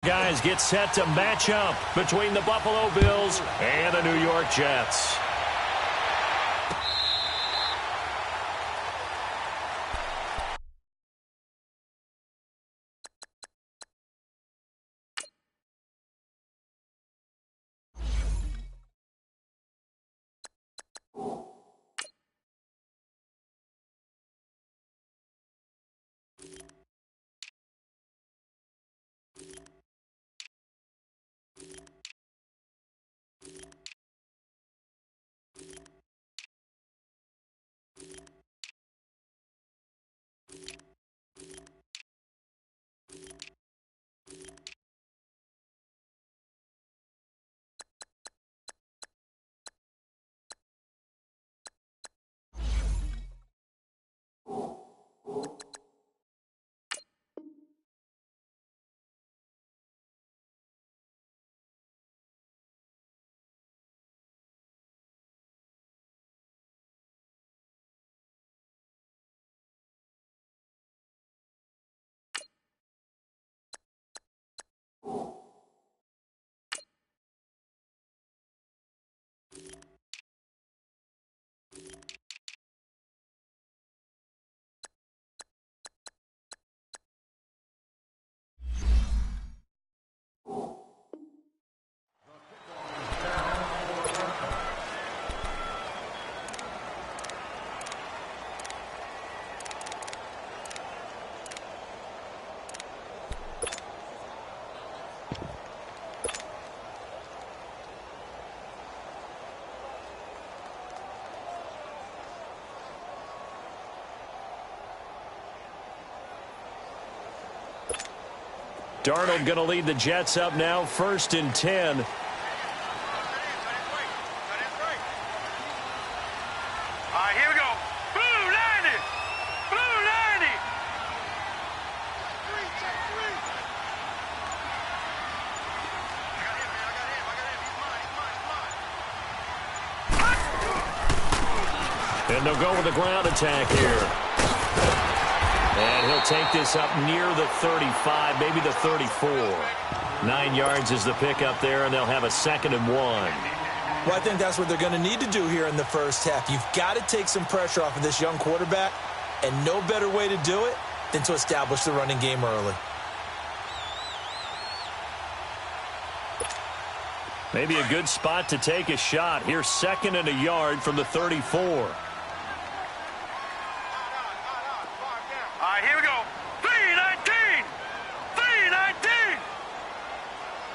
Guys get set to match up between the Buffalo Bills and the New York Jets. Darnold going to lead the Jets up now, 1st and 10. Here we go. Blue 90. Blue 90. And they'll go with the ground attack here. And he'll take this up near the 35, maybe the 34. 9 yards is the pickup there, and they'll have a 2nd and 1. Well, I think that's what they're going to need to do here in the first half. You've got to take some pressure off of this young quarterback, and no better way to do it than to establish the running game early. Maybe a good spot to take a shot. Here's 2nd and a yard from the 34. Here we go. 319. 319.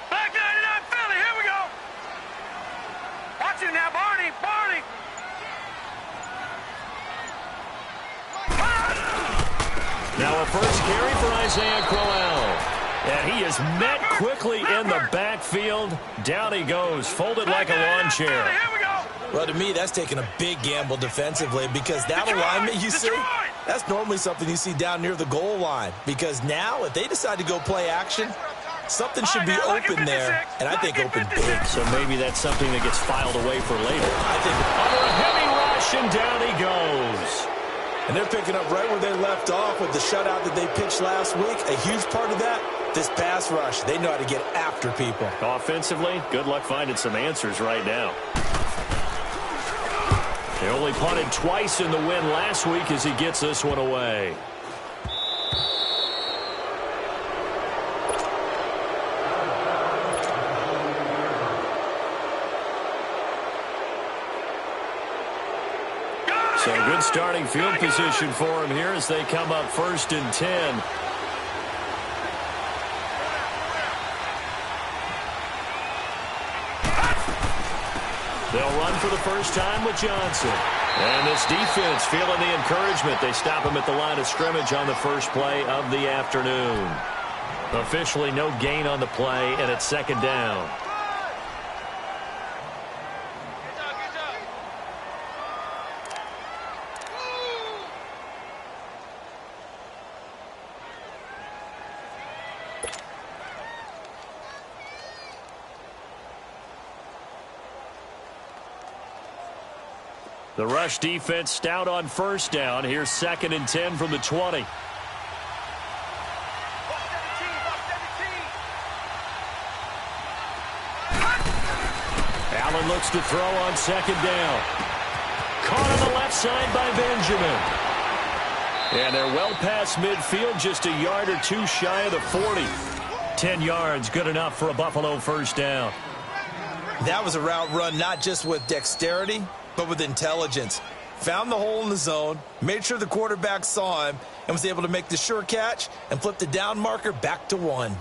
Back 99 Philly. Here we go. Watch it now, Barney. Barney. Now a first carry for Isaiah Crowell. And he is met quickly in the backfield. Down he goes, folded like a lawn chair. Here we go. Well, to me, that's taking a big gamble defensively because that alignment you see, that's normally something you see down near the goal line. Because now, if they decide to go play action, something should be open there, and I think open big. So maybe that's something that gets filed away for later. I think under a heavy rush, and down he goes. And they're picking up right where they left off with the shutout that they pitched last week. A huge part of that, this pass rush. They know how to get after people. Offensively, good luck finding some answers right now. They only punted twice in the win last week as he gets this one away. So good starting field position for him here as they come up 1st and 10. They'll run for the first time with Johnson. And this defense feeling the encouragement. They stop him at the line of scrimmage on the first play of the afternoon. Officially no gain on the play, and it's 2nd down. The rush defense stout on 1st down. Here's 2nd and 10 from the 20. Allen looks to throw on second down. Caught on the left side by Benjamin. And they're well past midfield, just a yard or two shy of the 40. 10 yards, good enough for a Buffalo first down. That was a route run not just with dexterity, but with intelligence. Found the hole in the zone, made sure the quarterback saw him, and was able to make the sure catch and flip the down marker back to 1.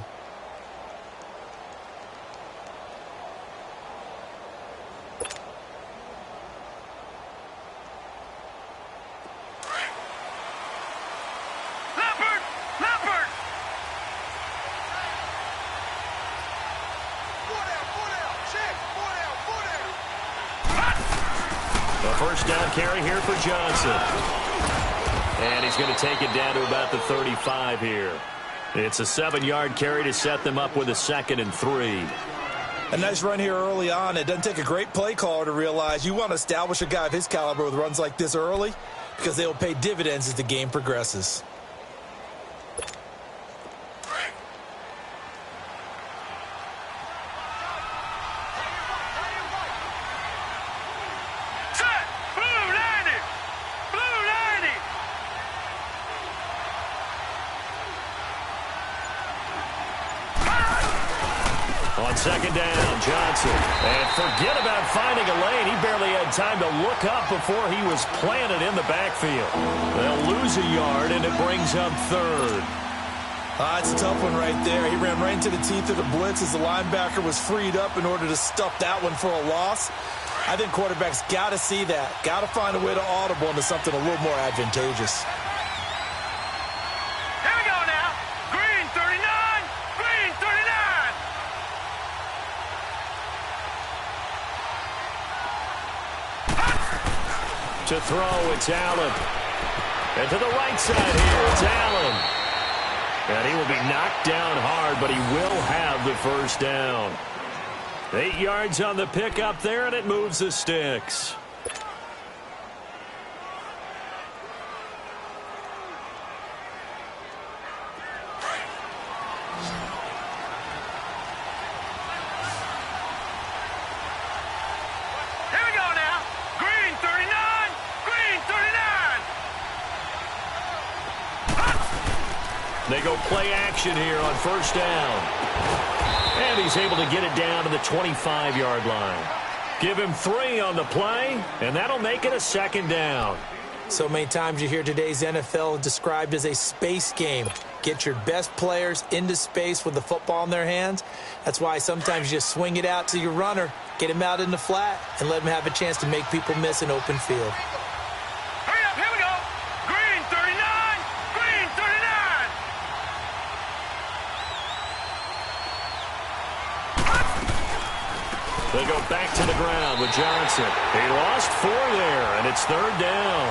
First down carry here for Johnson. And he's going to take it down to about the 35 here. It's a 7-yard carry to set them up with a 2nd and 3. A nice run here early on. It doesn't take a great play caller to realize you want to establish a guy of his caliber with runs like this early because they will pay dividends as the game progresses. Second down, Johnson. And forget about finding a lane. He barely had time to look up before he was planted in the backfield. They'll lose a yard, and it brings up 3rd. It's a tough one right there. He ran right into the teeth of the blitz as the linebacker was freed up in order to stuff that one for a loss. I think quarterbacks got to see that. Got to find a way to audible into something a little more advantageous. To throw, it's Allen. And to the right side here, it's Allen. And he will be knocked down hard, but he will have the first down. 8 yards on the pickup there, and it moves the sticks. They go play action here on first down. And he's able to get it down to the 25-yard line. Give him 3 on the play, and that'll make it a 2nd down. So many times you hear today's NFL described as a space game. Get your best players into space with the football in their hands. That's why sometimes you just swing it out to your runner, get him out in the flat, and let him have a chance to make people miss an open field. They go back to the ground with Johnson. He lost 4 there, and it's 3rd down.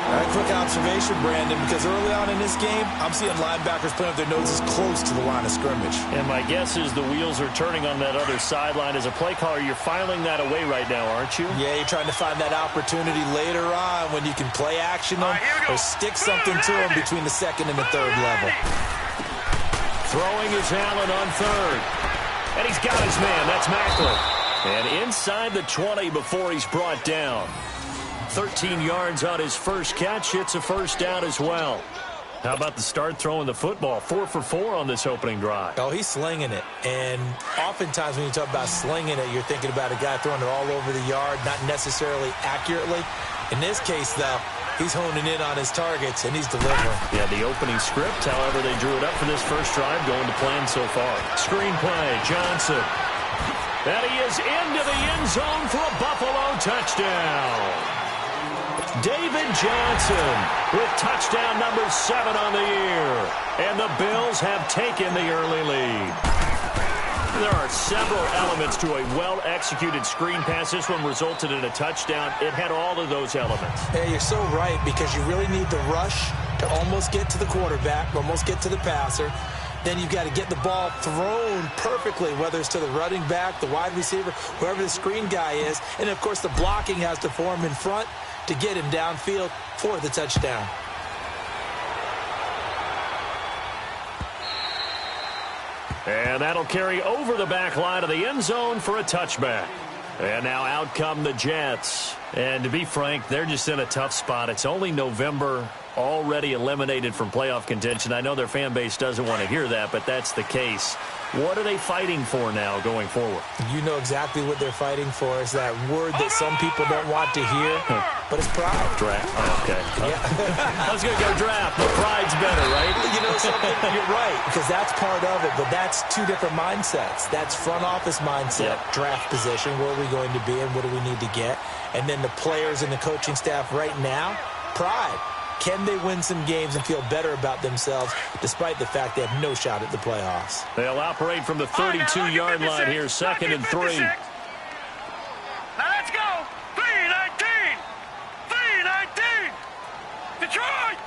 All right, quick observation, Brandon, because early on in this game, I'm seeing linebackers playing with their noses close to the line of scrimmage. And my guess is the wheels are turning on that other sideline. As a play caller, you're filing that away right now, aren't you? Yeah, you're trying to find that opportunity later on when you can play action them or stick something to them between the 2nd and the 3rd level. Throwing is Allen on 3rd. And he's got his man. That's Macklin. And inside the 20 before he's brought down. 13 yards on his first catch. It's a first down as well. How about the start throwing the football? 4 for 4 on this opening drive. Oh, he's slinging it. And oftentimes when you talk about slinging it, you're thinking about a guy throwing it all over the yard, not necessarily accurately. In this case, though, he's honing in on his targets, and he's delivering. Yeah, the opening script, however, they drew it up for this first drive, going to plan so far. Screenplay, Johnson. And he is into the end zone for a Buffalo touchdown. David Johnson with touchdown number 7 on the year. And the Bills have taken the early lead. There are several elements to a well-executed screen pass. This one resulted in a touchdown. It had all of those elements. Yeah, you're so right, because you really need the rush to almost get to the quarterback, almost get to the passer. Then you've got to get the ball thrown perfectly, whether it's to the running back, the wide receiver, whoever the screen guy is. And, of course, the blocking has to form in front to get him downfield for the touchdown. And that'll carry over the back line of the end zone for a touchback. And now out come the Jets. And to be frank, they're just in a tough spot. It's only November, already eliminated from playoff contention. I know their fan base doesn't want to hear that, but that's the case. What are they fighting for now going forward? You know exactly what they're fighting for. Is that word that some people don't want to hear, but it's pride. Draft. Oh, okay. Yeah. I was going to go draft, but pride's better, right? You know something? You're right, because that's part of it, but that's two different mindsets. That's front office mindset, draft position, where are we going to be and what do we need to get? And then the players and the coaching staff right now, pride. Can they win some games and feel better about themselves despite the fact they have no shot at the playoffs? They'll operate from the 32-yard line here, 2nd and 3. Now let's go. 3-19. 3-19. Detroit.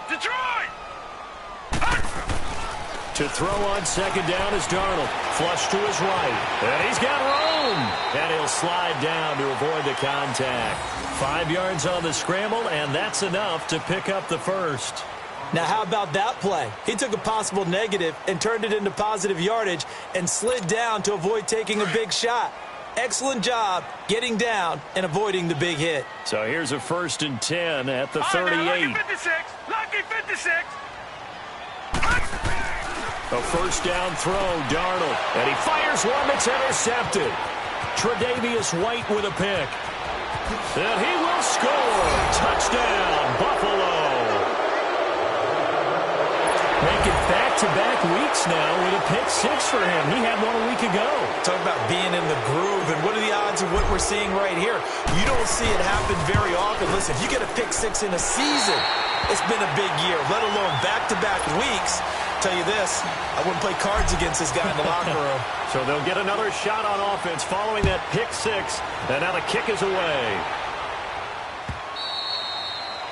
To throw on 2nd down is Darnold. Flush to his right. And he's got room. And he'll slide down to avoid the contact. 5 yards on the scramble, and that's enough to pick up the first. Now, how about that play? He took a possible negative and turned it into positive yardage and slid down to avoid taking a big shot. Excellent job getting down and avoiding the big hit. So here's a 1st and 10 at the 38. Lucky 56. Lucky 56. A first down throw, Darnold. And he fires one that's intercepted. Tre'Davious White with a pick. And he will score. Touchdown, Buffalo. Making back-to-back weeks now with a pick 6 for him. He had one a week ago. Talk about being in the groove, and what are the odds of what we're seeing right here? You don't see it happen very often. Listen, if you get a pick 6 in a season, it's been a big year, let alone back-to-back weeks. Tell you this, I wouldn't play cards against this guy in the locker room. So they'll get another shot on offense following that pick 6, and now the kick is away.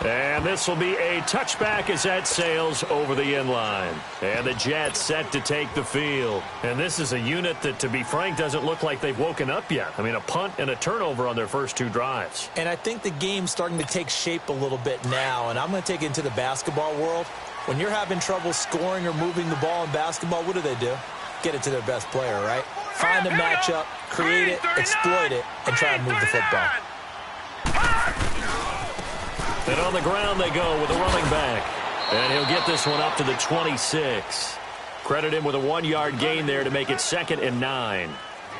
And this will be a touchback as that sails over the end line. And the Jets set to take the field. And this is a unit that, to be frank, doesn't look like they've woken up yet. I mean, a punt and a turnover on their first 2 drives. And I think the game's starting to take shape a little bit now, and I'm going to take it into the basketball world. When you're having trouble scoring or moving the ball in basketball, what do? Get it to their best player, right? Find a matchup, create it, exploit it, and try and move the football. And on the ground they go with a running back. And he'll get this one up to the 26. Credit him with a 1-yard gain there to make it 2nd and 9.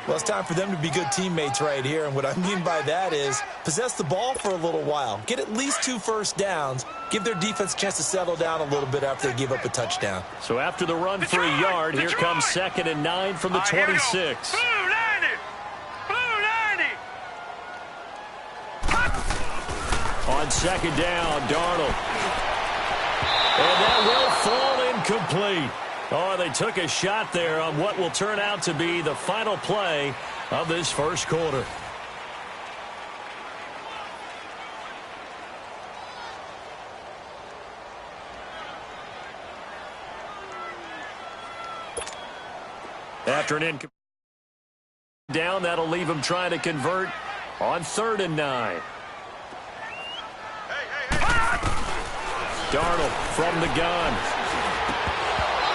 Well, it's time for them to be good teammates right here. And what I mean by that is possess the ball for a little while. Get at least 2 first downs. Give their defense a chance to settle down a little bit after they give up a touchdown. So after the run for a yard, here comes 2nd and 9 from the 26. Blue 90. Blue 90. On 2nd down, Darnold. And that will fall incomplete. Oh, they took a shot there on what will turn out to be the final play of this first quarter. After an incomplete down, that'll leave him trying to convert on 3rd and 9. Darnold from the gun.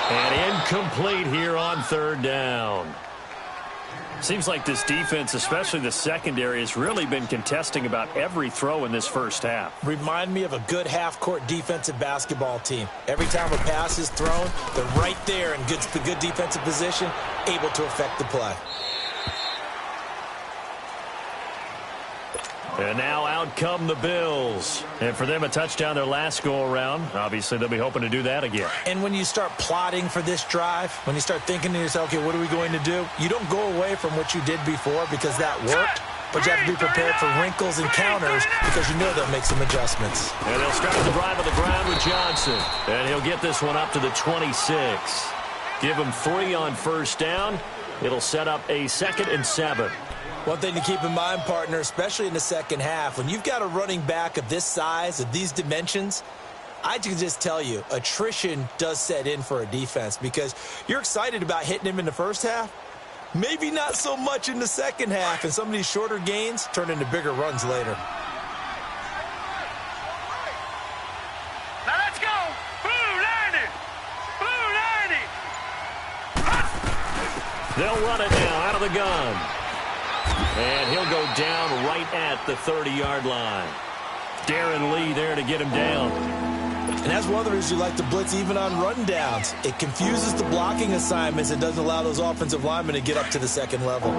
And incomplete here on 3rd down. Seems like this defense, especially the secondary, has really been contesting about every throw in this first half. Remind me of a good half-court defensive basketball team. Every time a pass is thrown, they're right there in good defensive position, able to affect the play. And now out come the Bills. And for them, a touchdown their last go-around. Obviously, they'll be hoping to do that again. And when you start plotting for this drive, when you start thinking to yourself, okay, what are we going to do? You don't go away from what you did before because that worked. But you have to be prepared for wrinkles and counters because you know they'll make some adjustments. And they'll start the drive on the ground with Johnson. And he'll get this one up to the 26. Give him 3 on first down. It'll set up a 2nd and 7. One thing to keep in mind, partner, especially in the second half, when you've got a running back of this size, of these dimensions, I can just tell you, attrition does set in for a defense because you're excited about hitting him in the first half. Maybe not so much in the second half, and some of these shorter gains turn into bigger runs later. Now let's go. Blue 90. Blue 90. They'll run it now out of the gun. And he'll go down right at the 30-yard line. Darren Lee there to get him down. And that's one of the reasons you like to blitz even on rundowns. It confuses the blocking assignments and doesn't allow those offensive linemen to get up to the second level.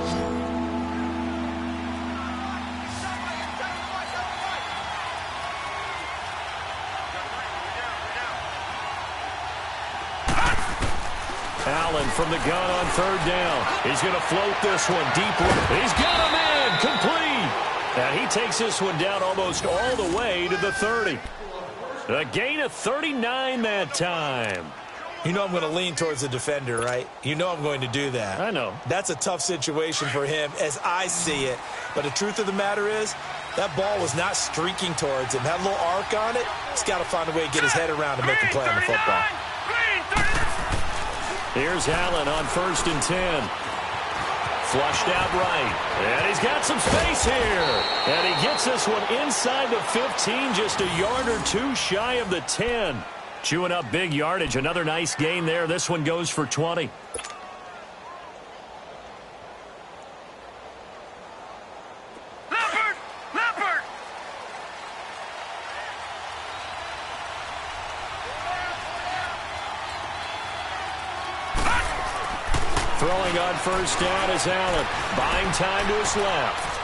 Allen from the gun on third down. He's going to float this one deep. He's got him in. Complete. And he takes this one down almost all the way to the 30. A gain of 39 that time. You know I'm going to lean towards the defender, right? You know I'm going to do that. I know. That's a tough situation for him as I see it. But the truth of the matter is, that ball was not streaking towards him. Had a little arc on it. He's got to find a way to get his head around and make a play on the football. Here's Allen on 1st and 10. Flushed out right. And he's got some space here. And he gets this one inside the 15, just a yard or two shy of the 10. Chewing up big yardage. Another nice gain there. This one goes for 20. Throwing on 1st down is Allen. Buying time to his left.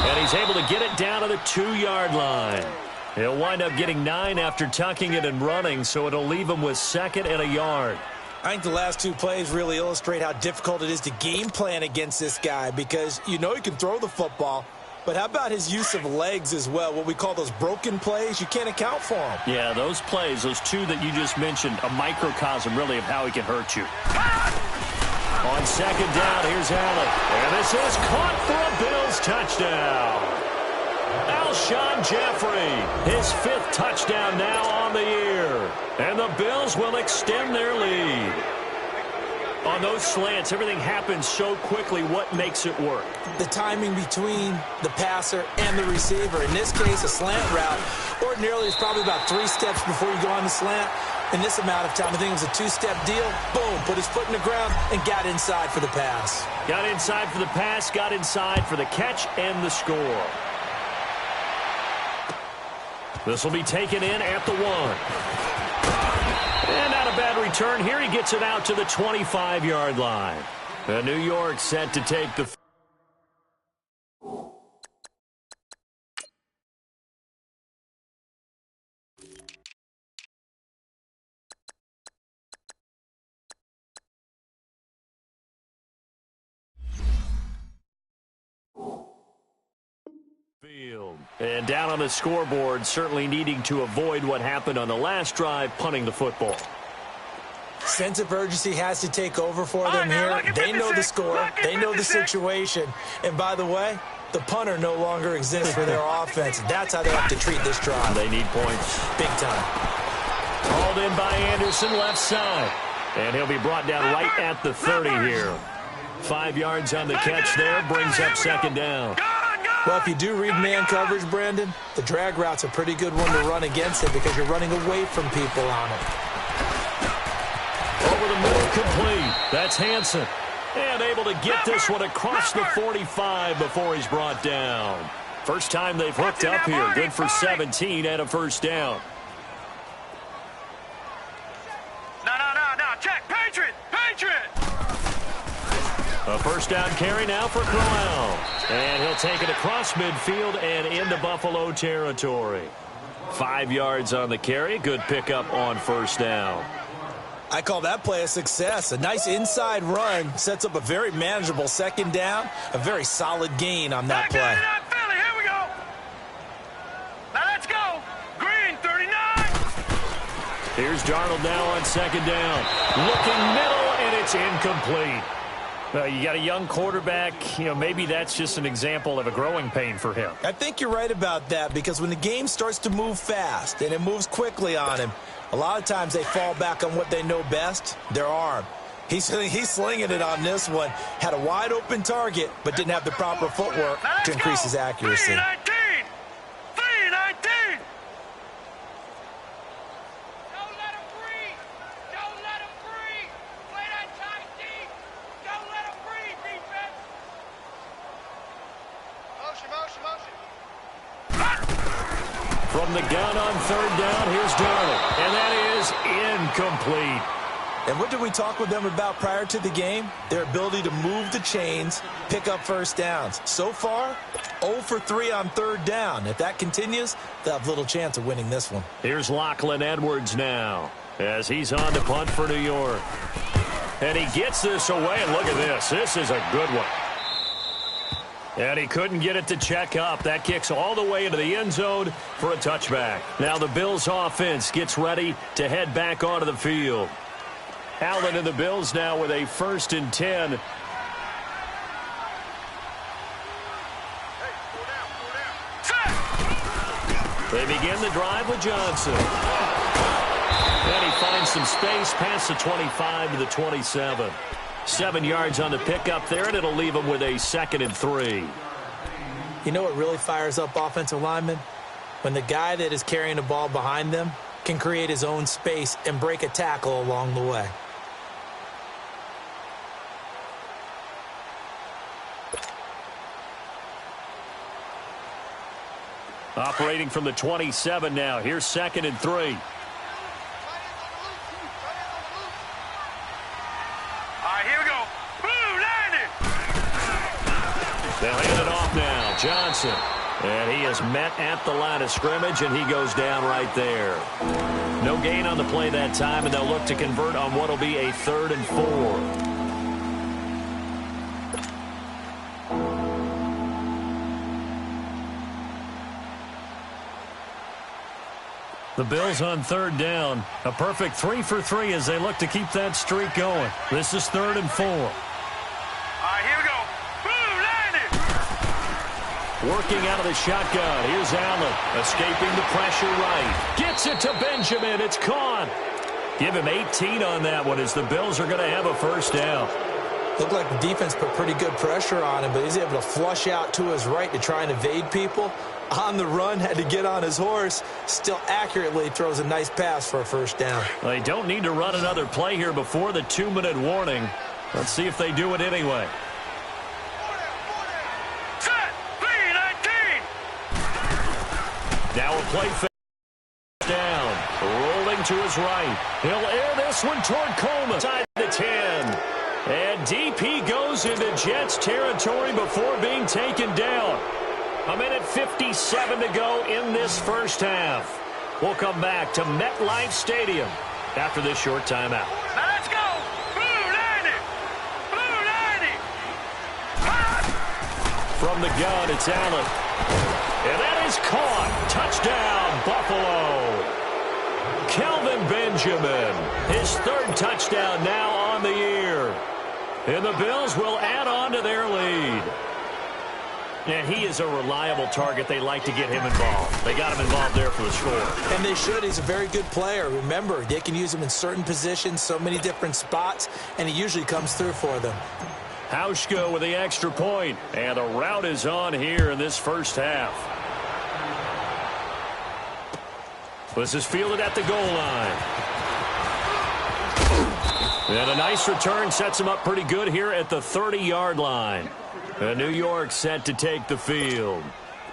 And he's able to get it down to the 2-yard line. He'll wind up getting 9 after tucking it and running, so it'll leave him with 2nd and a yard. I think the last 2 plays really illustrate how difficult it is to game plan against this guy because you know he can throw the football, but how about his use of legs as well? What we call those broken plays, you can't account for them. Yeah, those plays, those 2 that you just mentioned, a microcosm really of how he can hurt you. On 2nd down, here's Allen. And this is caught for a Bills touchdown. Alshon Jeffrey, his 5th touchdown now on the year. And the Bills will extend their lead. On those slants, everything happens so quickly. What makes it work? The timing between the passer and the receiver. In this case, a slant route. Ordinarily, it's probably about 3 steps before you go on the slant. In this amount of time, I think it was a 2-step deal. Boom, put his foot in the ground and got inside for the pass. Got inside for the pass, got inside for the catch and the score. This will be taken in at the 1. And not a bad return here. He gets it out to the 25-yard line. And New York set to take the field. And down on the scoreboard, certainly needing to avoid what happened on the last drive, punting the football. Sense of urgency has to take over for them here. They know the score. They know the situation. And by the way, the punter no longer exists for their offense. That's how they have to treat this drive. They need points. Big time. Called in by Anderson, left side. And he'll be brought down right at the 30 here. 5 yards on the catch there, brings up 2nd down. Well, if you do read man coverage, Brandon, the drag route's a pretty good one to run against it because you're running away from people on it. Over the middle, complete. That's Hansen. And able to get this one across the 45 before he's brought down. First time they've hooked up here. Good for 17 and a 1st down. No. Check. Patriot. A 1st down carry now for Crowell. And he'll take it across midfield and into Buffalo territory. 5 yards on the carry. Good pickup on 1st down. I call that play a success. A nice inside run sets up a very manageable 2nd down. A very solid gain on that play. Here we go. Now let's go. Green, 39. Here's Darnold now on 2nd down. Looking middle, and it's incomplete. You got a young quarterback. Maybe that's just an example of a growing pain for him. I think you're right about that because when the game starts to move fast and it moves quickly on him, a lot of times they fall back on what they know best, their arm. He's slinging it on this one. Had a wide open target, but didn't have the proper footwork to increase his accuracy. 319. From the gun on third down, here's Darnold. And that is incomplete. And what did we talk with them about prior to the game? Their ability to move the chains, pick up first downs. So far, 0 for 3 on third down. If that continues, they'll have little chance of winning this one. Here's Lachlan Edwards now as he's on to punt for New York. And he gets this away, and look at this. This is a good one. And he couldn't get it to check up. That kicks all the way into the end zone for a touchback. Now the Bills offense gets ready to head back onto the field. Allen and the Bills now with a 1st and 10. They begin the drive with Johnson. And he finds some space past the 25 to the 27. 7 yards on the pickup there, and it'll leave him with a 2nd and 3. You know what really fires up offensive linemen? When the guy that is carrying the ball behind them can create his own space and break a tackle along the way. Operating from the 27 now. Here's 2nd and 3. All right, here we go. Blue, landed. They'll hand it off now. Johnson. And he is met at the line of scrimmage, and he goes down right there. No gain on the play that time, and they'll look to convert on what will be a 3rd and 4. The Bills on 3rd down. A perfect 3 for 3 as they look to keep that streak going. This is 3rd and 4. All right, here we go. Blue, landed. Working out of the shotgun. Here's Allen. Escaping the pressure right. Gets it to Benjamin. It's caught. Give him 18 on that one as the Bills are going to have a 1st down. Looked like the defense put pretty good pressure on him, but he's able to flush out to his right to try and evade people. On the run, had to get on his horse. Still accurately throws a nice pass for a 1st down. They don't need to run another play here before the 2-minute warning. Let's see if they do it anyway. Set. 3-19. Now a play down. Rolling to his right. He'll air this one toward Coleman. Side the 10. And DP goes into Jets territory before being taken down. 1:57 to go in this 1st half. We'll come back to MetLife Stadium after this short timeout. Now let's go. Blue, landed. Blue, landed. From the gun, it's Allen. And that is caught. Touchdown, Buffalo. Kelvin Benjamin, his 3rd touchdown now on the year. And the Bills will add on to their lead. And he is a reliable target. They like to get him involved. They got him involved there for the score. And they should. He's a very good player. Remember, they can use him in certain positions, so many different spots, and he usually comes through for them. Hauschka with the extra point. And a rout is on here in this 1st half. This is fielded at the goal line. And a nice return sets him up pretty good here at the 30-yard line. And New York set to take the field.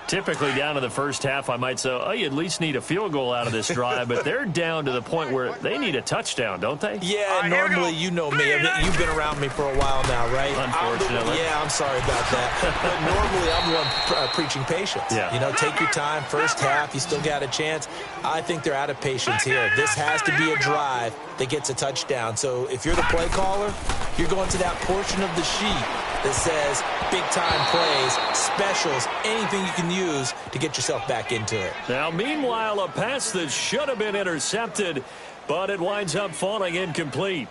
Typically down to the 1st half, I might say, oh, you at least need a field goal out of this drive, but they're down to the point where they need a touchdown, don't they? Yeah, normally, you know me. You've been around me for a while now, right? Unfortunately. I'm sorry about that. But normally, I'm the one preaching patience. Yeah. You know, take your time. 1st half, you still got a chance. I think they're out of patience here. This has to be a drive that gets a touchdown. So if you're the play caller, you're going to that portion of the sheet that says big-time plays, specials, anything you can use to get yourself back into it. Now, meanwhile, a pass that should have been intercepted, but it winds up falling incomplete.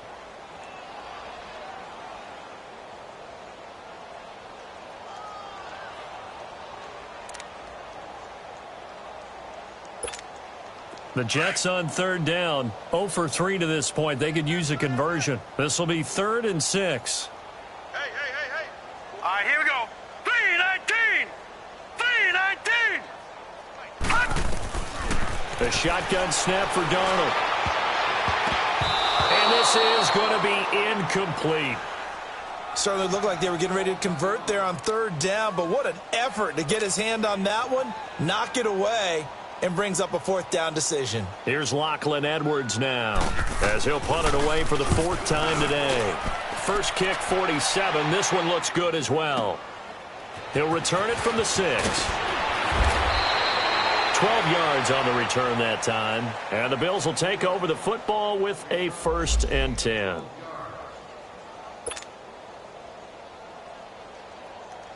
The Jets on 3rd down, 0 for 3 to this point. They could use a conversion. This will be 3rd and 6. Hey. All right, here we go. 3-19. 3-19. The shotgun snap for Darnold. And this is going to be incomplete. Certainly looked like they were getting ready to convert there on 3rd down, but what an effort to get his hand on that one, knock it away. and brings up a 4th down decision. Here's Lachlan Edwards now, as he'll punt it away for the 4th time today. First kick, 47. This one looks good as well. He'll return it from the 6. 12 yards on the return that time. And the Bills will take over the football with a 1st and 10.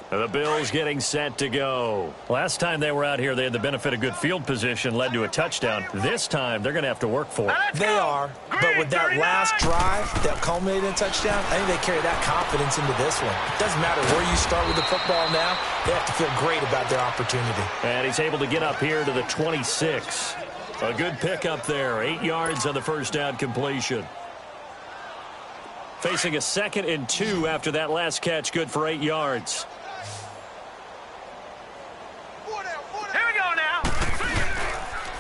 The Bills getting set to go. Last time they were out here, they had the benefit of good field position, led to a touchdown. This time, they're going to have to work for it. They are, but with that last drive that culminated in a touchdown, I think they carry that confidence into this one. It doesn't matter where you start with the football now. They have to feel great about their opportunity. And he's able to get up here to the 26. A good pickup there. 8 yards on the first down completion. Facing a 2nd and 2 after that last catch, good for 8 yards.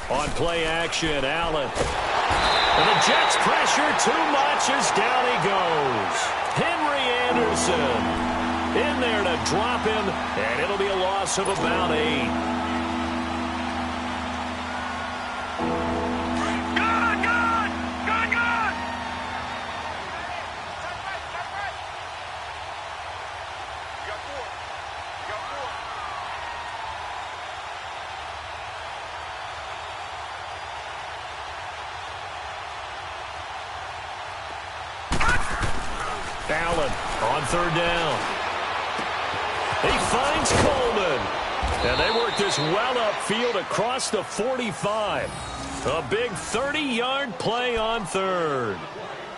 On play action, Allen. And the Jets pressure too much as down he goes. Henry Anderson in there to drop him, and it'll be a loss of about 8. Allen on 3rd down. He finds Coleman. And they work this well upfield across the 45. A big 30-yard play on 3rd.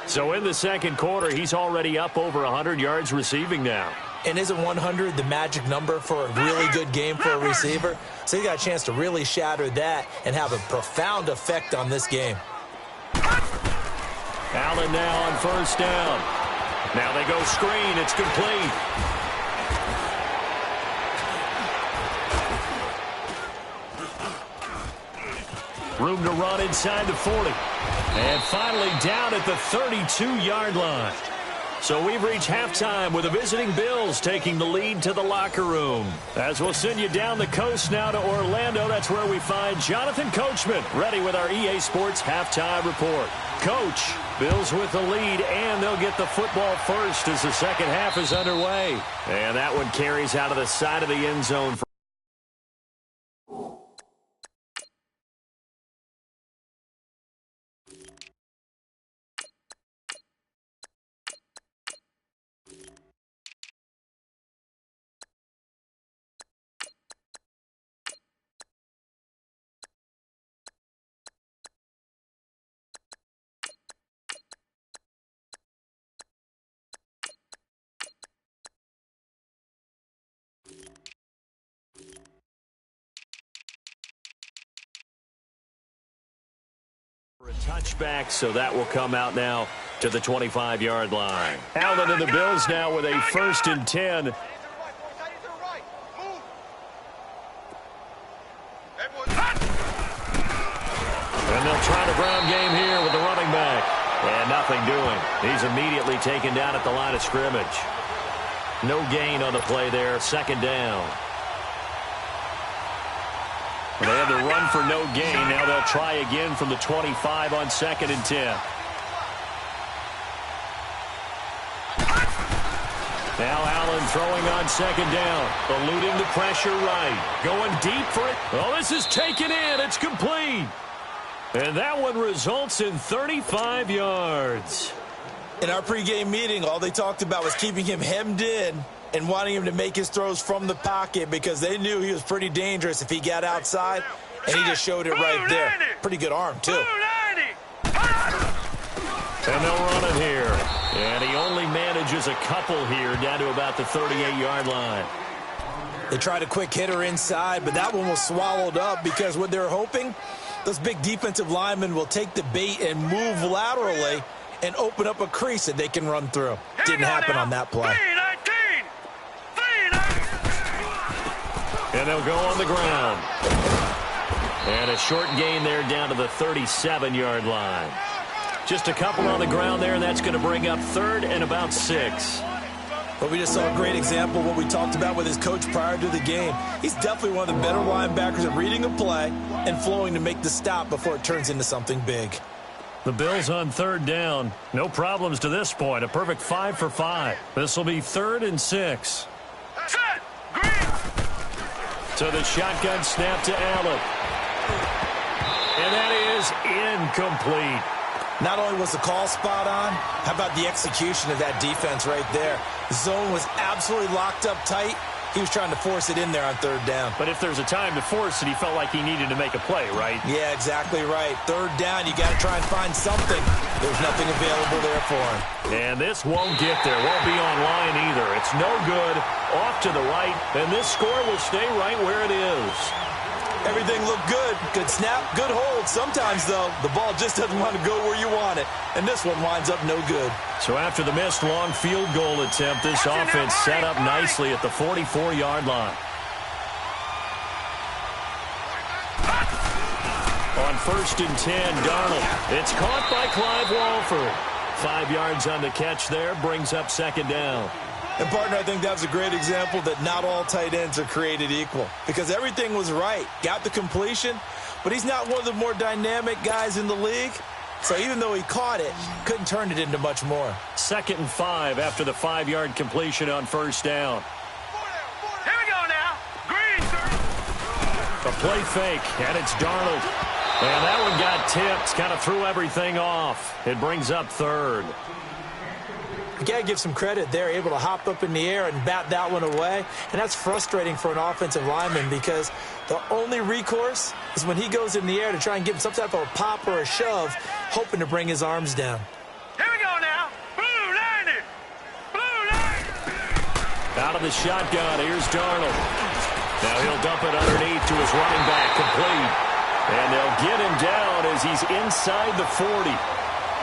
So in the 2nd quarter, he's already up over 100 yards receiving now. And isn't 100 the magic number for a really good game for a receiver? So he got a chance to really shatter that and have a profound effect on this game. Allen now on 1st down. Now they go screen. It's complete. Room to run inside the 40. And finally down at the 32-yard line. So we've reached halftime with the visiting Bills taking the lead to the locker room. As we'll send you down the coast now to Orlando, that's where we find Jonathan Coachman ready with our EA Sports halftime report. Coach, Bills with the lead, and they'll get the football first as the second half is underway. And that one carries out of the side of the end zone. For a touchback, so that will come out now to the 25-yard line. Allen and the Bills now with a 1st and 10. And they'll try the ground game here with the running back. And nothing doing. He's immediately taken down at the line of scrimmage. No gain on the play there. 2nd down. They had to run for no gain. Now they'll try again from the 25 on 2nd and 10. Now Allen throwing on 2nd down. Eluding the pressure right. Going deep for it. Oh, this is taken in. It's complete. And that one results in 35 yards. In our pregame meeting, all they talked about was keeping him hemmed in and wanting him to make his throws from the pocket because they knew he was pretty dangerous if he got outside, and he just showed it right there. Pretty good arm, too. And they'll run it here. And he only manages a couple here down to about the 38-yard line. They tried a quick hitter inside, but that one was swallowed up because what they're hoping, those big defensive linemen will take the bait and move laterally and open up a crease that they can run through. Didn't happen on that play. And they'll go on the ground. And a short gain there down to the 37-yard line. Just a couple on the ground there, and that's going to bring up 3rd and about 6. But we just saw a great example of what we talked about with his coach prior to the game. He's definitely one of the better linebackers at reading a play and flowing to make the stop before it turns into something big. The Bills on third down. No problems to this point. A perfect 5 for 5. This will be 3rd and 6. Set. Green. So the shotgun snap to Allen. And that is incomplete. Not only was the call spot on, how about the execution of that defense right there? The zone was absolutely locked up tight. He was trying to force it in there on third down. But if there's a time to force it, he felt like he needed to make a play, right? Yeah, exactly right. Third down, you got to try and find something. There's nothing available there for him. And this won't get there. Won't be online either. It's no good. Off to the right. And this score will stay right where it is. Everything looked good. Good snap, good hold. Sometimes, though, the ball just doesn't want to go where you want it. And this one winds up no good. So after the missed long field goal attempt, this offense set up nicely at the 44-yard line. On 1st and 10, Darnold. It's caught by Clive Walford. 5 yards on the catch there, brings up 2nd down. And, partner, I think that was a great example that not all tight ends are created equal. Because everything was right. Got the completion, but he's not one of the more dynamic guys in the league. So even though he caught it, couldn't turn it into much more. 2nd and 5 after the 5-yard completion on 1st down. Here we go now. Green, sir. A play fake, and it's Darnold. And that one got tipped, kind of threw everything off. It brings up 3rd. You got to give some credit. They're able to hop up in the air and bat that one away. And that's frustrating for an offensive lineman because the only recourse is when he goes in the air to try and give him some type of a pop or a shove, hoping to bring his arms down. Here we go now. Blue 90. Blue 90. Out of the shotgun, here's Darnold. Now he'll dump it underneath to his running back, complete. And they'll get him down as he's inside the 40.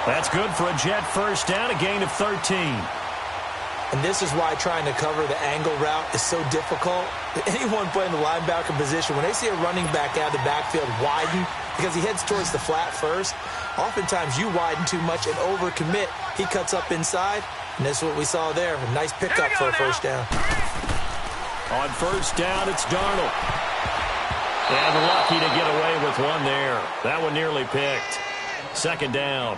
That's good for a Jet first down, a gain of 13. And this is why trying to cover the angle route is so difficult. Anyone playing the linebacker position, when they see a running back out of the backfield widen because he heads towards the flat first, oftentimes you widen too much and overcommit. He cuts up inside, and this is what we saw there. A nice pickup for a first down. On 1st down, it's Darnold. And lucky to get away with one there. That one nearly picked. 2nd down.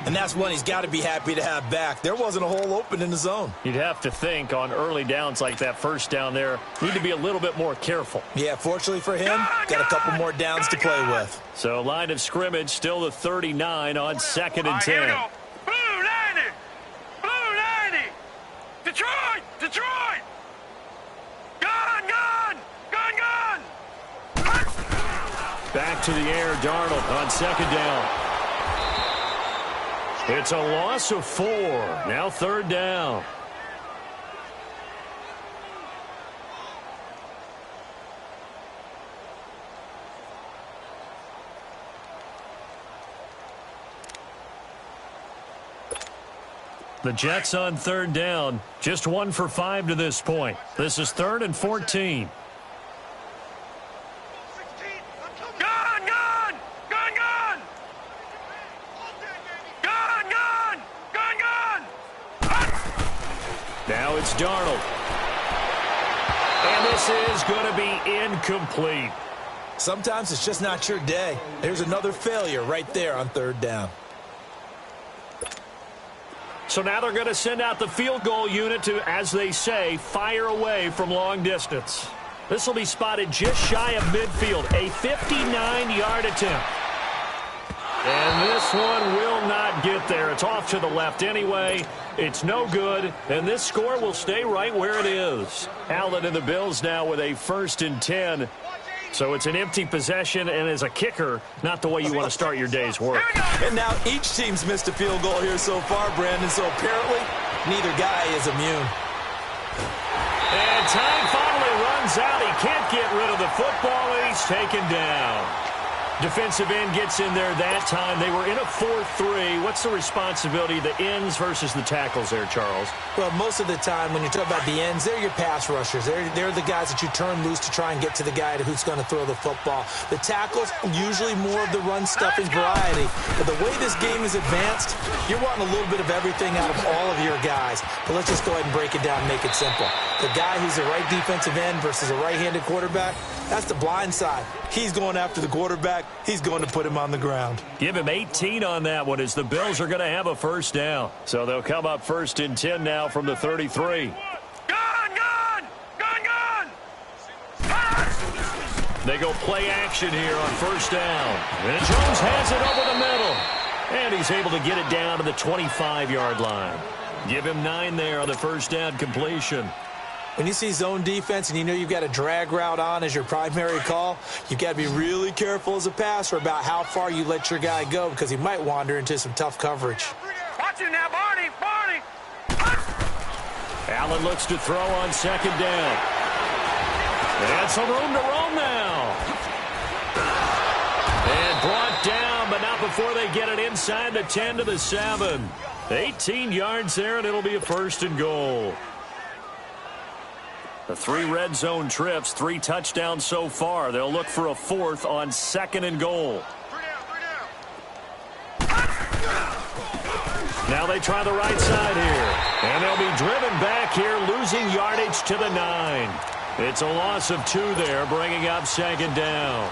And that's one he's got to be happy to have back. There wasn't a hole open in the zone. You'd have to think on early downs like that 1st down there, need to be a little bit more careful. Yeah, fortunately for him, got a couple more downs to play with. So line of scrimmage still the 39 on 2nd and 10. Here we go. Blue 90. Blue 90. Detroit. Detroit. Gun, gun. Gun, gun. Back to the air, Darnold on 2nd down. It's a loss of 4. Now 3rd down. The Jets on 3rd down. Just 1 for 5 to this point. This is 3rd and 14. Now it's Darnold. And this is going to be incomplete. Sometimes it's just not your day. There's another failure right there on 3rd down. So now they're going to send out the field goal unit to, as they say, fire away from long distance. This will be spotted just shy of midfield, a 59-yard attempt. And this one will not get there. It's off to the left anyway. It's no good, and this score will stay right where it is. Allen and the Bills now with a 1st and 10. So it's an empty possession, and as a kicker, not the way you want to start your day's work. And now each team's missed a field goal here so far, Brandon, so apparently neither guy is immune. And time finally runs out. He can't get rid of the football, and he's taken down. Defensive end gets in there that time. They were in a 4-3. What's the responsibility of the ends versus the tackles there, Charles? Well, most of the time when you talk about the ends, they're your pass rushers. They're the guys that you turn loose to try and get to the guy who's going to throw the football. The tackles, usually more of the run-stuffing variety. But the way this game is advanced, you're wanting a little bit of everything out of all of your guys. But let's just go ahead and break it down and make it simple. The guy who's the right defensive end versus a right-handed quarterback, that's the blind side. He's going after the quarterback. He's going to put him on the ground. Give him 18 on that one as the Bills are going to have a first down. So they'll come up 1st and 10 now from the 33. They go play action here on 1st down. And Jones has it over the middle. And he's able to get it down to the 25-yard line. Give him 9 there on the 1st down completion. When you see zone defense and you know you've got a drag route on as your primary call, you've got to be really careful as a passer about how far you let your guy go because he might wander into some tough coverage. Watch it now, Barney! Allen looks to throw on 2nd down. And some room to roam now. And brought down, but not before they get it inside the 10 to the 7. 18 yards there, and it'll be a 1st and goal. The 3 red zone trips, 3 touchdowns so far. They'll look for a 4th on 2nd and goal. Now they try the right side here. And they'll be driven back here, losing yardage to the 9. It's a loss of 2 there, bringing up 2nd down.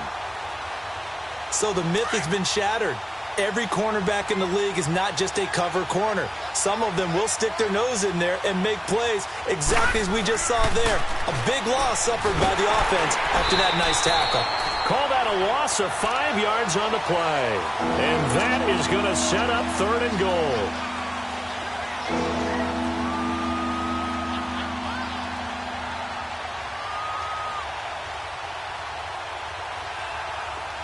So the myth has been shattered. Every cornerback in the league is not just a cover corner. Some of them will stick their nose in there and make plays exactly as we just saw there. A big loss suffered by the offense after that nice tackle. Call that a loss of 5 yards on the play. And that is going to set up 3rd and goal.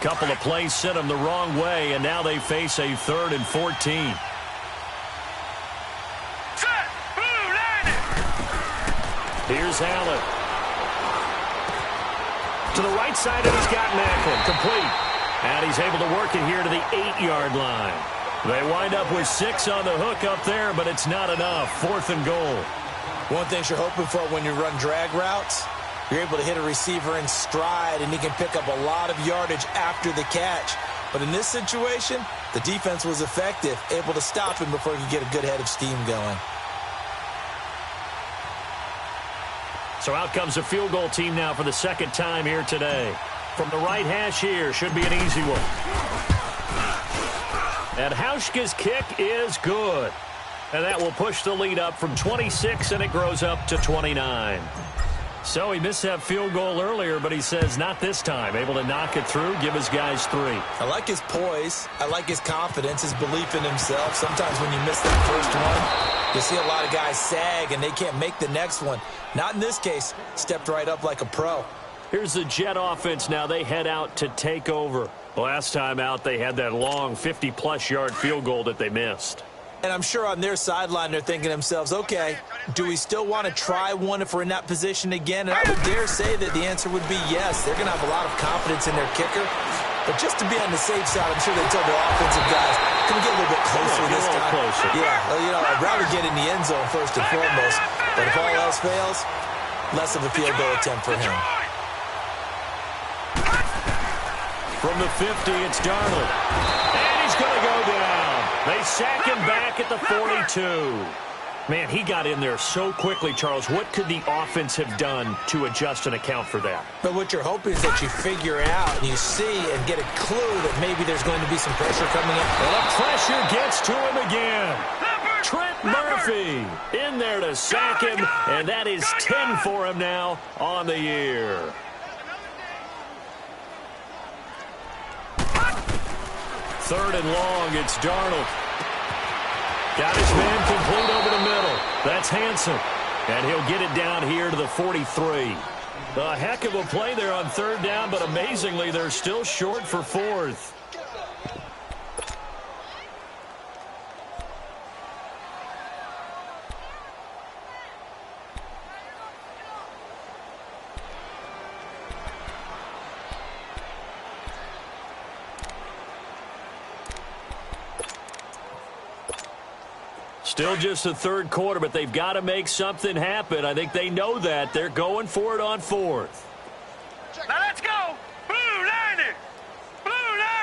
Couple of plays sent them the wrong way, and now they face a 3rd and 14. Set! Blue landed! Here's Allen. To the right side, and he's got Macklin. Complete. And he's able to work it here to the 8-yard line. They wind up with 6 on the hook up there, but it's not enough. 4th and goal. One thing you're hoping for when you run drag routes, you're able to hit a receiver in stride, and he can pick up a lot of yardage after the catch. But in this situation, the defense was effective, able to stop him before he could get a good head of steam going. So out comes a field goal team now for the 2nd time here today. From the right hash here, should be an easy one. And Hauschka's kick is good. And that will push the lead up from 26, and it grows up to 29. So he missed that field goal earlier, but he says not this time. Able to knock it through, give his guys 3. I like his poise. I like his confidence, his belief in himself. Sometimes when you miss that first one, you see a lot of guys sag, and they can't make the next one. Not in this case. Stepped right up like a pro. Here's the Jet offense now. They head out to take over. Last time out, they had that long 50-plus yard field goal that they missed. And I'm sure on their sideline they're thinking to themselves, okay, do we still want to try one if we're in that position again? And I would dare say that the answer would be yes. They're going to have a lot of confidence in their kicker. But just to be on the safe side, I'm sure they tell their offensive guys, can we get a little bit closer this time? Closer. Yeah, well, you know, I'd rather get in the end zone first and foremost. But if all else fails, less of a field goal attempt for him. From the 50, it's Darnold. And he's going to go down. They sack him back at the 42. Man, he got in there so quickly, Charles. What could the offense have done to adjust and account for that? But what you're hoping is that you figure out and you see and get a clue that maybe there's going to be some pressure coming in. Well, the pressure gets to him again. Trent Murphy in there to sack him, and that is 10 for him now on the year. Third and long, it's Darnold. Got his man complete over the middle. That's Hansen. And he'll get it down here to the 43. A heck of a play there on 3rd down, but amazingly, they're still short for 4th. Still just the third quarter, but they've got to make something happen. I think they know that. They're going for it on fourth. Now let's go. Blue 90. Blue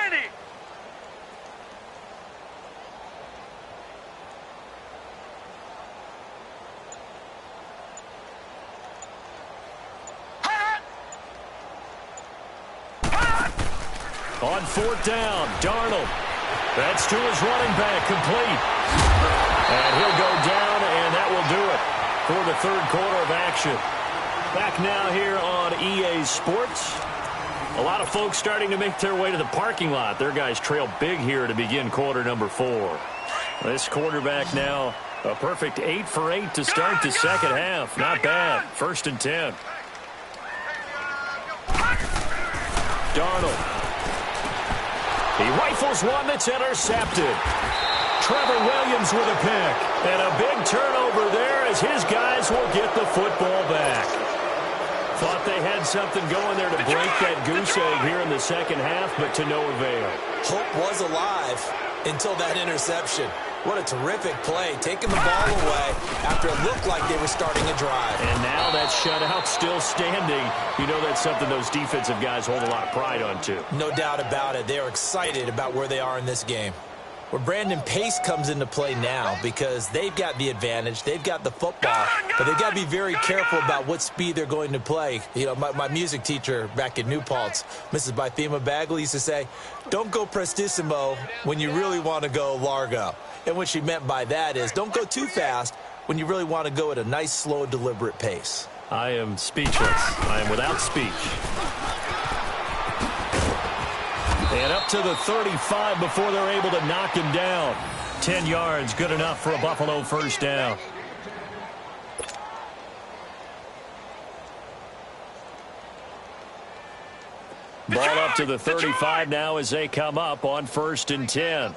90. On fourth down, Darnold. That's to his running back, complete. And he'll go down, and that will do it for the third quarter of action. Back now here on EA Sports. A lot of folks starting to make their way to the parking lot. Their guys trail big here to begin quarter number 4. This quarterback now a perfect 8 for 8 to start the second half. Not bad. 1st and 10. Darnold. He rifles one that's intercepted. Trevor Williams with a pick. And a big turnover there as his guys will get the football back. Thought they had something going there to break that goose egg here in the second half, but to no avail. Hope was alive until that interception. What a terrific play, taking the ball away after it looked like they were starting a drive. And now that shutout still standing. You know that's something those defensive guys hold a lot of pride on, too. No doubt about it. They are excited about where they are in this game. Where Brandon Pace comes into play now because they've got the advantage. They've got the football, but they've got to be very careful about what speed they're going to play. You know, my music teacher back in New Paltz, Mrs. Bythema Bagley, used to say, don't go prestissimo when you really want to go largo. And what she meant by that is don't go too fast when you really want to go at a nice, slow, deliberate pace. I am speechless. I am without speech. And up to the 35 before they're able to knock him down. 10 yards, good enough for a Buffalo first down. Ball up to the 35 now as they come up on 1st and 10.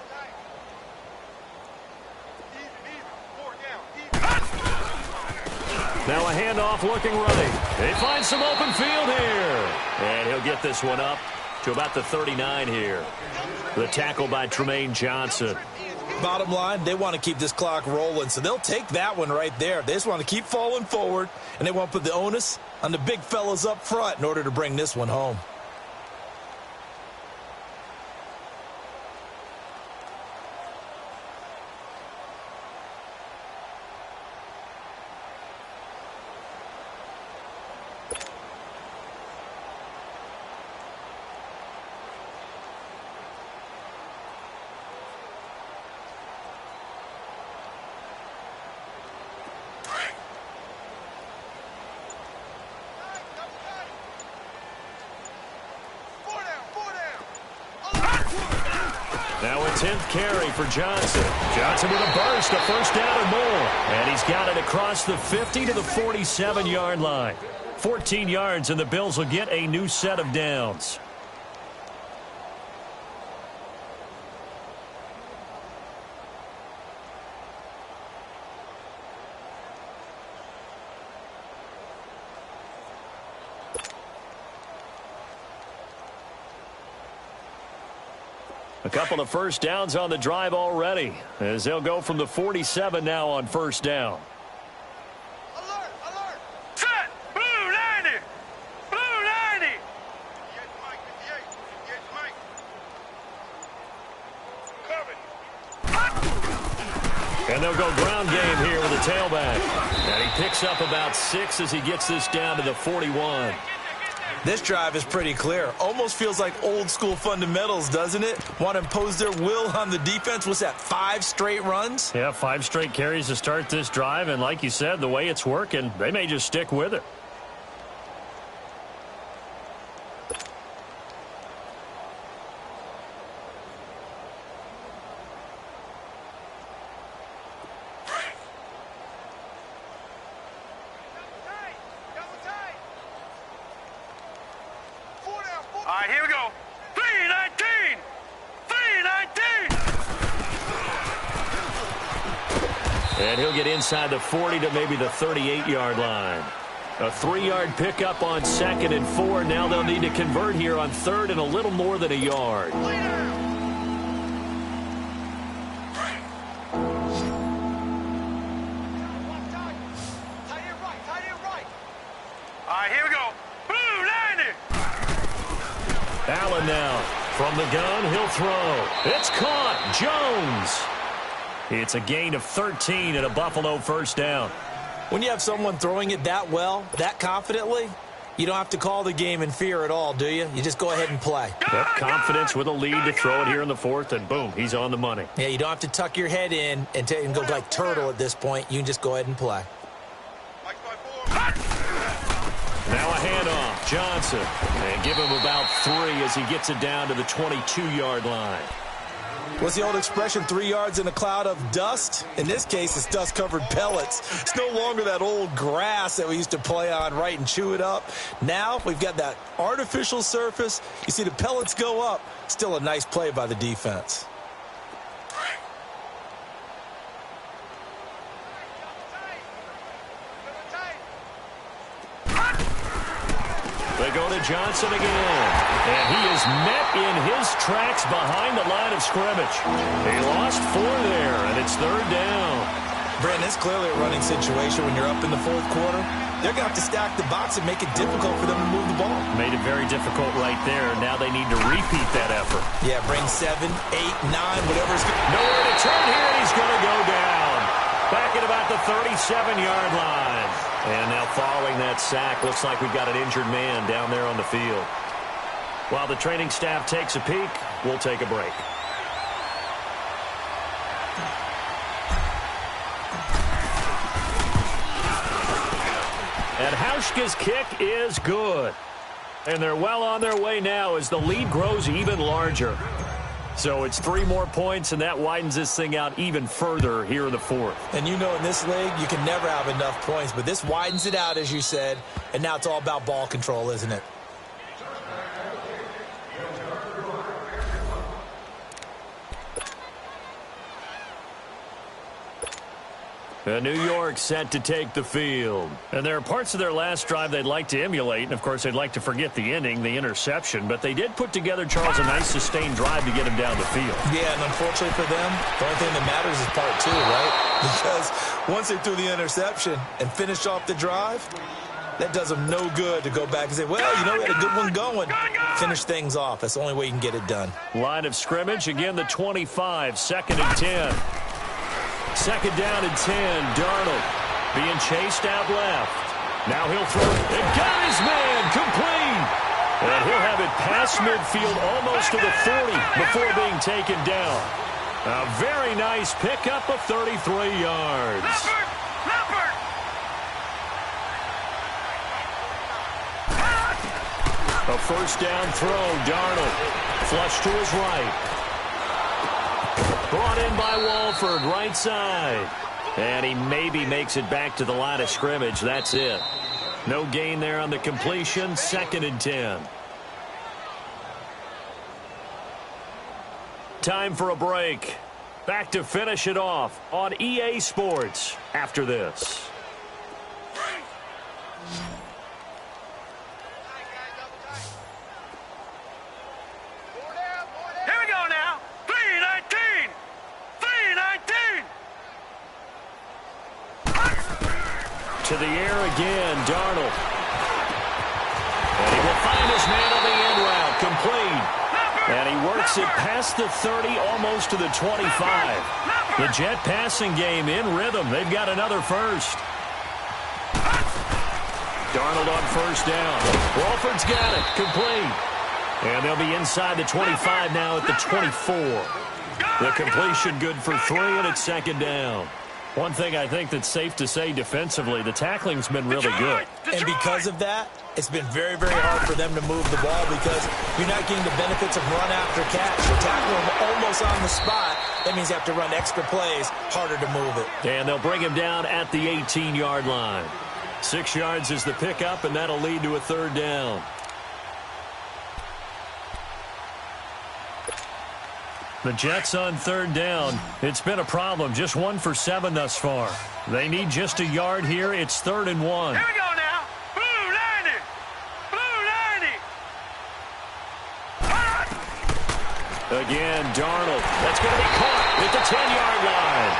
Now a handoff looking right. They find some open field here. And he'll get this one up to about the 39 here. The tackle by Tremaine Johnson. Bottom line, they want to keep this clock rolling, so they'll take that one right there. They just want to keep falling forward, and they want to put the onus on the big fellas up front in order to bring this one home. Now a 10th carry for Johnson. Johnson with a burst, a first down or more. And he's got it across the 50 to the 47-yard line. 14 yards, and the Bills will get a new set of downs. A couple of first downs on the drive already, as they'll go from the 47 now on first down. Alert! Alert! Set! Blue 90! Blue 90! 58 Mike, 58 Mike. Covered. And they'll go ground game here with a tailback. And he picks up about 6 as he gets this down to the 41. This drive is pretty clear. Almost feels like old school fundamentals, doesn't it? Want to impose their will on the defense. What's that, 5 straight runs? Yeah, 5 straight carries to start this drive. And like you said, the way it's working, they may just stick with it. All right, here we go. 319! 319! And he'll get inside the 40 to maybe the 38-yard line. A 3-yard pickup on 2nd and 4. Now they'll need to convert here on 3rd and a little more than a yard. right, here we go. Blue 90. Allen now. From the gun, he'll throw. It's caught. Jones. It's a gain of 13 and a Buffalo first down. When you have someone throwing it that well, that confidently, you don't have to call the game in fear at all, do you? You just go ahead and play. Yep, confidence with a lead to throw it here in the fourth, and boom, he's on the money. Yeah, you don't have to tuck your head in and go like turtle at this point. You can just go ahead and play. Now a handoff. Johnson. And give him about 3 as he gets it down to the 22-yard line. What's the old expression, 3 yards in a cloud of dust? In this case, it's dust-covered pellets. It's no longer that old grass that we used to play on, right, and chew it up. Now we've got that artificial surface. You see the pellets go up. Still a nice play by the defense. They go to Johnson again. And he is met in his tracks behind the line of scrimmage. He lost 4 there, and it's third down. Brandon, it's clearly a running situation when you're up in the fourth quarter. They're going to have to stack the box and make it difficult for them to move the ball. Made it very difficult right there. Now they need to repeat that effort. Yeah, bring 7, 8, 9, whatever's good. Nowhere to turn here, and he's going to go down. Back at about the 37-yard line. And now following that sack, looks like we've got an injured man down there on the field. While the training staff takes a peek, we'll take a break. And Hauschka's kick is good. And they're well on their way now as the lead grows even larger. So it's 3 more points, and that widens this thing out even further here in the fourth. And you know in this league, you can never have enough points, but this widens it out, as you said, and now it's all about ball control, isn't it? New York set to take the field. And there are parts of their last drive they'd like to emulate. And, of course, they'd like to forget the ending, the interception. But they did put together, Charles, a nice sustained drive to get him down the field. Yeah, and unfortunately for them, the only thing that matters is part 2, right? Because once they threw the interception and finished off the drive, that does them no good to go back and say, well, you know, we had a good one going. Finish things off. That's the only way you can get it done. Line of scrimmage, again, the 25, 2nd and 10. 2nd down and 10, Darnold being chased out left. Now he'll throw it. And got his man, complete. And he'll have it past midfield almost to the 40 before being taken down. A very nice pickup of 33 yards. A first down throw, Darnold. Flush to his right. Brought in by Walford, right side. And he maybe makes it back to the line of scrimmage. That's it. No gain there on the completion. 2nd and 10. Time for a break. Back to finish it off on EA Sports after this. To the air again, Darnold. And he will find his man on the end route, complete. And he works it past the 30, almost to the 25. The Jet passing game in rhythm. They've got another first. Darnold on first down. Walford's got it, complete. And they'll be inside the 25 now at the 24. The completion good for 3, and it's 2nd down. One thing I think that's safe to say defensively, the tackling's been really good. And because of that, it's been very, very hard for them to move the ball because you're not getting the benefits of run after catch. You're tackling them almost on the spot. That means you have to run extra plays, harder to move it. And they'll bring him down at the 18-yard line. 6 yards is the pickup, and that'll lead to a 3rd down. The Jets on 3rd down. It's been a problem. Just 1 for 7 thus far. They need just a yard here. It's 3rd and 1. Here we go now. Blue 90. Blue 90. Again, Darnold. That's going to be caught at the 10-yard line.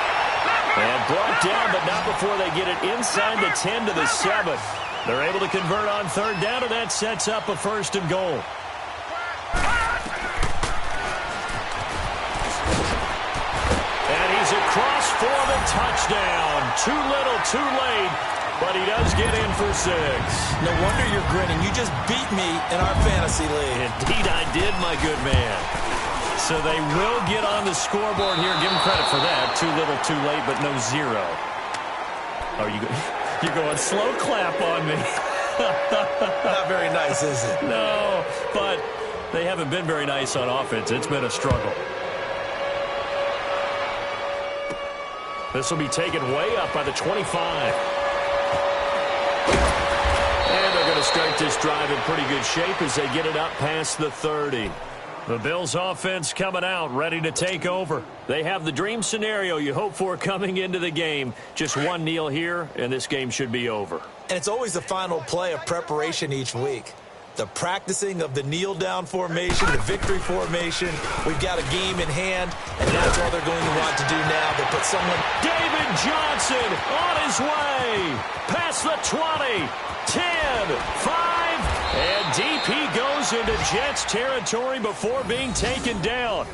And brought down, but not before they get it inside the 10 to the 7. They're able to convert on third down, and that sets up a 1st and goal. And he's across for the touchdown. Too little, too late, but he does get in for 6. No wonder you're grinning. You just beat me in our fantasy league. Indeed I did, my good man. So they will get on the scoreboard here. Give them credit for that. Too little, too late, but no 0. Oh, you're going slow clap on me. Not very nice, is it? No, but they haven't been very nice on offense. It's been a struggle. This will be taken way up by the 25. And they're going to start this drive in pretty good shape as they get it up past the 30. The Bills offense coming out, ready to take over. They have the dream scenario you hope for coming into the game. Just one kneel here, and this game should be over. And it's always the final play of preparation each week. The practicing of the kneel-down formation, the victory formation. We've got a game in hand, and that's all they're going to want to do now. They put someone... David Johnson on his way. Past the 20, 10, 5, and DP goes into Jets territory before being taken down.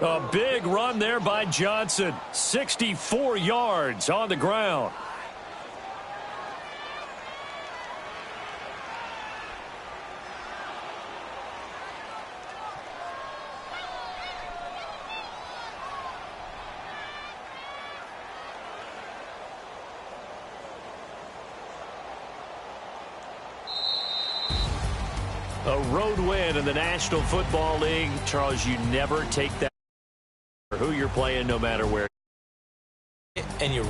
A big run there by Johnson. 64 yards on the ground. A road win in the National Football League. Charles, you never take that who you're playing no matter where. And you